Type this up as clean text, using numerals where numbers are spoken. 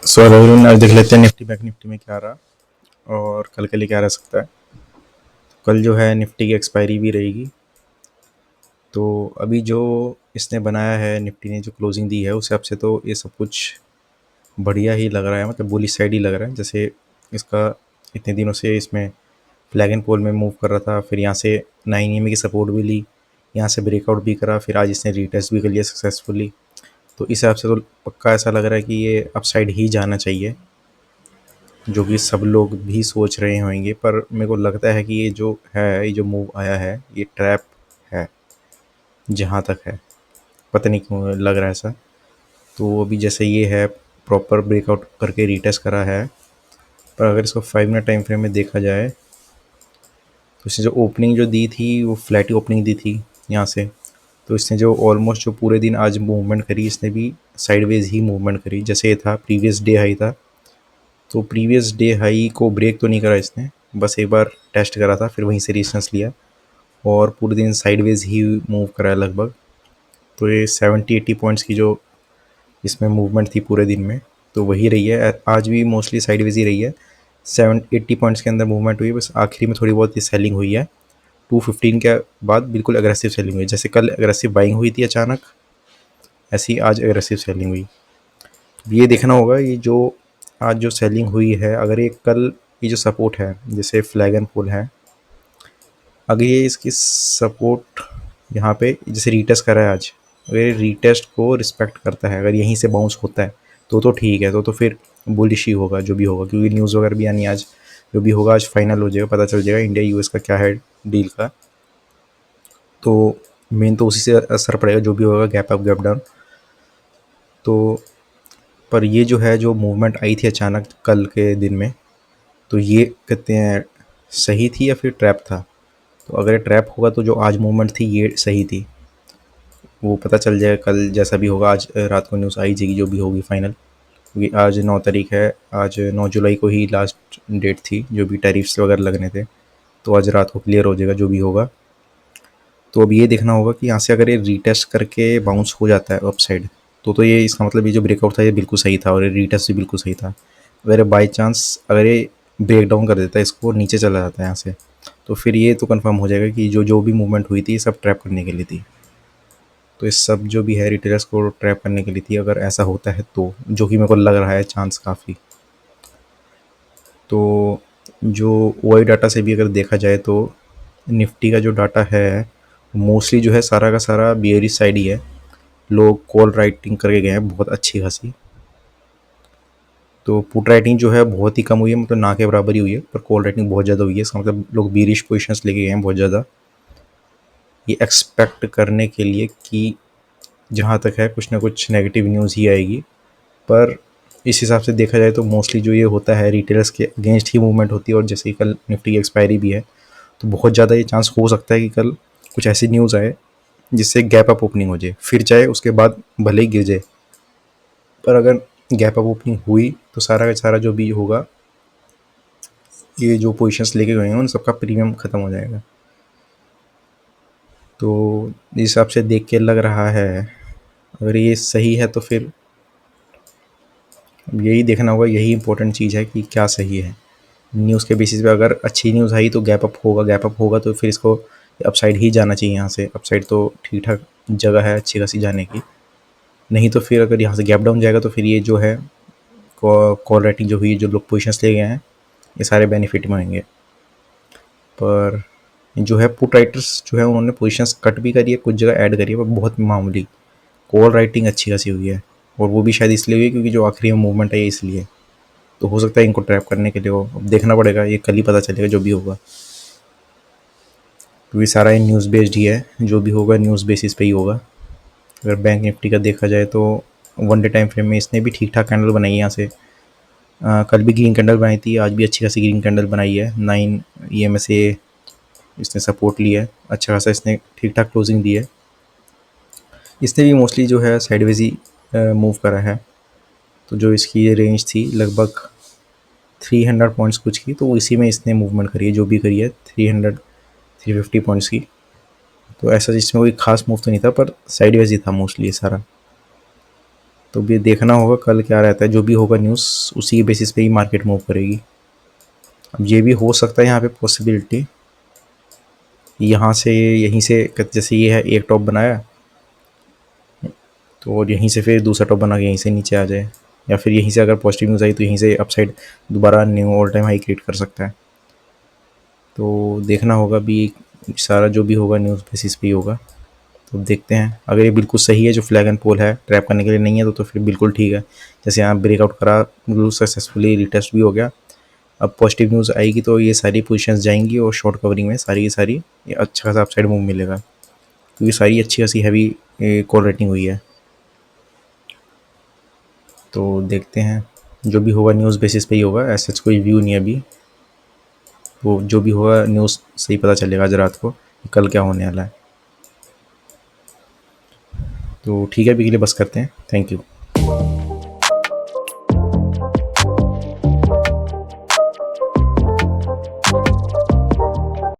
सो आज देख लेते हैं निफ्टी बैंक निफ्टी में क्या रहा और कल के लिए क्या रह सकता है। कल जो है निफ्टी की एक्सपायरी भी रहेगी। तो अभी जो इसने बनाया है, निफ्टी ने जो क्लोजिंग दी है उस हिसाब से तो ये सब कुछ बढ़िया ही लग रहा है, मतलब बुलिश साइड ही लग रहा है। जैसे इसका इतने दिनों से इसमें फ्लैग एंड पोल में मूव कर रहा था, फिर यहाँ से 9 EMA की सपोर्ट भी ली, यहाँ से ब्रेकआउट भी करा, फिर आज इसने रीटेस्ट भी कर लिया सक्सेसफुली। तो इस हिसाब से तो पक्का ऐसा लग रहा है कि ये अपसाइड ही जाना चाहिए, जो कि सब लोग भी सोच रहे होंगे। पर मेरे को लगता है कि ये जो है, ये जो मूव आया है, ये ट्रैप है जहाँ तक है। पता नहीं क्यों लग रहा है ऐसा। तो अभी जैसे ये है, प्रॉपर ब्रेकआउट करके रीटेस्ट करा है, पर अगर इसको 5 मिनट टाइम फ्रेम में देखा जाए तो इसने जो ओपनिंग जो दी थी वो फ्लैट ही ओपनिंग दी थी यहाँ से। तो इसने जो ऑलमोस्ट जो पूरे दिन आज मूवमेंट करी, इसने भी साइडवेज ही मूवमेंट करी। जैसे ये था प्रीवियस डे हाई था, तो प्रीवियस डे हाई को ब्रेक तो नहीं करा इसने, बस एक बार टेस्ट करा था, फिर वहीं से रेजिस्टेंस लिया और पूरे दिन साइडवेज ही मूव करा है लगभग। तो ये 70-80 पॉइंट्स की जो इसमें मूवमेंट थी पूरे दिन में, तो वही रही है। आज भी मोस्टली साइडवेज ही रही है। 780 पॉइंट्स के अंदर मूवमेंट हुई है, बस आखिरी में थोड़ी बहुत ही सेलिंग हुई है। 215 के बाद बिल्कुल अग्रेसिव सेलिंग हुई, जैसे कल अग्रेसिव बाइंग हुई थी अचानक, ऐसी आज अग्रेसिव सेलिंग हुई। ये देखना होगा, ये जो आज जो सेलिंग हुई है, अगर ये कल ये जो सपोर्ट है जैसे फ्लैग एंड पुल है, अगर ये इसकी सपोर्ट यहाँ पे जैसे रीटेस्ट कर रहा है आज, अगर ये रीटेस्ट को रिस्पेक्ट करता है, अगर यहीं से बाउंस होता है तो ठीक है, तो फिर बुलिश ही होगा जो भी होगा, क्योंकि न्यूज़ वगैरह भी आनी है आज। जो भी होगा आज फाइनल हो जाएगा, पता चल जाएगा इंडिया यूएस का क्या है डील का। तो मेन तो उसी से असर पड़ेगा, जो भी होगा गैप अप गैप डाउन। तो पर ये जो है, जो मूवमेंट आई थी अचानक कल के दिन में, तो ये कहते हैं सही थी या फिर ट्रैप था। तो अगर ये ट्रैप होगा तो जो आज मूवमेंट थी ये सही थी, वो पता चल जाएगा कल जैसा भी होगा। आज रात को न्यूज़ आई जाएगी जो भी होगी फाइनल, क्योंकि आज 9 तारीख है, आज 9 जुलाई को ही लास्ट डेट थी जो भी टैरिफ्स वगैरह लगने थे। तो आज रात को क्लियर हो जाएगा जो भी होगा। तो अब ये देखना होगा कि यहाँ से अगर ये रीटेस्ट करके बाउंस हो जाता है अपसाइड, तो ये इसका मतलब ये जो ब्रेकआउट था ये बिल्कुल सही था और ये रीटेस्ट भी बिल्कुल सही था। अगर बाई चांस अगर ये ब्रेक डाउन कर देता है, इसको नीचे चला जाता है यहाँ से, तो फिर ये तो कंफर्म हो जाएगा कि जो जो भी मूवमेंट हुई थी ये सब ट्रैप करने के लिए थी। तो ये सब जो भी है रिटेलर्स को ट्रैप करने के लिए थी, अगर ऐसा होता है तो, जो कि मेरे को लग रहा है चांस काफ़ी। तो जो ओ डाटा से भी अगर देखा जाए तो निफ्टी का जो डाटा है मोस्टली जो है सारा का सारा बियरिश साइड ही है। लोग कॉल राइटिंग करके गए हैं बहुत अच्छी खासी। तो पुट राइटिंग जो है बहुत ही कम हुई है, मतलब ना के बराबर ही हुई है, पर कॉल राइटिंग बहुत ज़्यादा हुई है। इसका मतलब लोग बीरिश पोजिशंस लेके गए हैं बहुत ज़्यादा, ये एक्सपेक्ट करने के लिए कि जहाँ तक है कुछ ना कुछ नेगेटिव न्यूज़ ही आएगी। पर इस हिसाब से देखा जाए तो मोस्टली जो ये होता है रिटेलर्स के अगेंस्ट ही मूवमेंट होती है। और जैसे कि कल निफ्टी की एक्सपायरी भी है, तो बहुत ज़्यादा ये चांस हो सकता है कि कल कुछ ऐसी न्यूज़ आए जिससे गैप अप ओपनिंग हो जाए, फिर चाहे उसके बाद भले ही गिर जाए। पर अगर गैप अप ओपनिंग हुई तो सारा का सारा जो भी होगा, ये जो पोजीशंस लेके गए हैं उन सबका प्रीमियम ख़त्म हो जाएगा। तो इस हिसाब से देख के लग रहा है, अगर ये सही है तो फिर यही देखना होगा, यही इंपॉर्टेंट चीज़ है कि क्या सही है। न्यूज़ के बेसिस पे अगर अच्छी न्यूज़ आई तो गैप अप होगा, गैप अप होगा तो फिर इसको अपसाइड ही जाना चाहिए। यहाँ से अपसाइड तो ठीक ठाक जगह है अच्छी खासी जाने की। नहीं तो फिर अगर यहाँ से गैप डाउन जाएगा तो फिर ये जो है कॉल राइटिंग जो हुई, जो लोग पोजिशंस ले गए हैं, ये सारे बेनिफिट में होंगे। पर जो है पुट राइटर्स जो है उन्होंने पोजीशंस कट भी करी है, कुछ जगह ऐड करी है, पर बहुत मामूली। कॉल राइटिंग अच्छी खासी हुई है, और वो भी शायद इसलिए हुई है क्योंकि जो आखिरी में मूवमेंट है इसलिए। तो हो सकता है इनको ट्रैप करने के लिए हो, अब देखना पड़ेगा, ये कल ही पता चलेगा जो भी होगा, क्योंकि सारा ये न्यूज़ बेस्ड ही है। जो भी होगा न्यूज़ बेसिस पे ही होगा। अगर बैंक निफ्टी का देखा जाए तो 1 डे टाइम फ्रेम में इसने भी ठीक ठाक कैंडल बनाई है यहाँ से। कल भी ग्रीन कैंडल बनाई थी, आज भी अच्छी खासी ग्रीन कैंडल बनाई है। 9 EMA से इसने सपोर्ट लिया है, अच्छा खासा इसने ठीक ठाक क्लोजिंग दी है। इसने भी मोस्टली जो है साइडवेज ही मूव करा है। तो जो इसकी ये रेंज थी लगभग 300 पॉइंट्स कुछ की, तो इसी में इसने मूवमेंट करी है, जो भी करी है 350 पॉइंट्स की। तो ऐसा इसमें कोई खास मूव तो नहीं था, पर साइडवेज ही था मोस्टली सारा। तो भी देखना होगा कल क्या रहता है, जो भी होगा न्यूज़ उसी के बेसिस पे ही मार्केट मूव करेगी। अब ये भी हो सकता है यहाँ पे पॉसिबिलिटी, यहाँ से यहीं से जैसे ये है एक टॉप बनाया तो और यहीं से फिर दूसरा टॉप बना के यहीं से नीचे आ जाए, या फिर यहीं से अगर पॉजिटिव न्यूज़ आई तो यहीं से अपसाइड दोबारा knew all time high create कर सकता है। तो देखना होगा भी, सारा जो भी होगा न्यूज़ बेसिस पे ही होगा। तो देखते हैं, अगर ये बिल्कुल सही है, जो फ्लैग एंड पोल है ट्रैप करने के लिए नहीं है, तो फिर बिल्कुल ठीक है। जैसे यहाँ ब्रेकआउट करा, सक्सेसफुली रिटेस्ट भी हो गया। अब पॉजिटिव न्यूज़ आएगी तो ये सारी पोजीशंस जाएंगी और शॉर्ट कवरिंग में सारी की सारी ये अच्छा खासा अपसाइड मूव मिलेगा, क्योंकि सारी अच्छी खासी हैवी कॉल रेटिंग हुई है। तो देखते हैं, जो भी होगा न्यूज़ बेसिस पे ही होगा, ऐसा कोई व्यू नहीं है अभी। वो जो भी होगा न्यूज़ से ही पता चलेगा आज रात को कल क्या होने वाला है। तो ठीक है, अभी के लिए बस करते हैं। Thank you.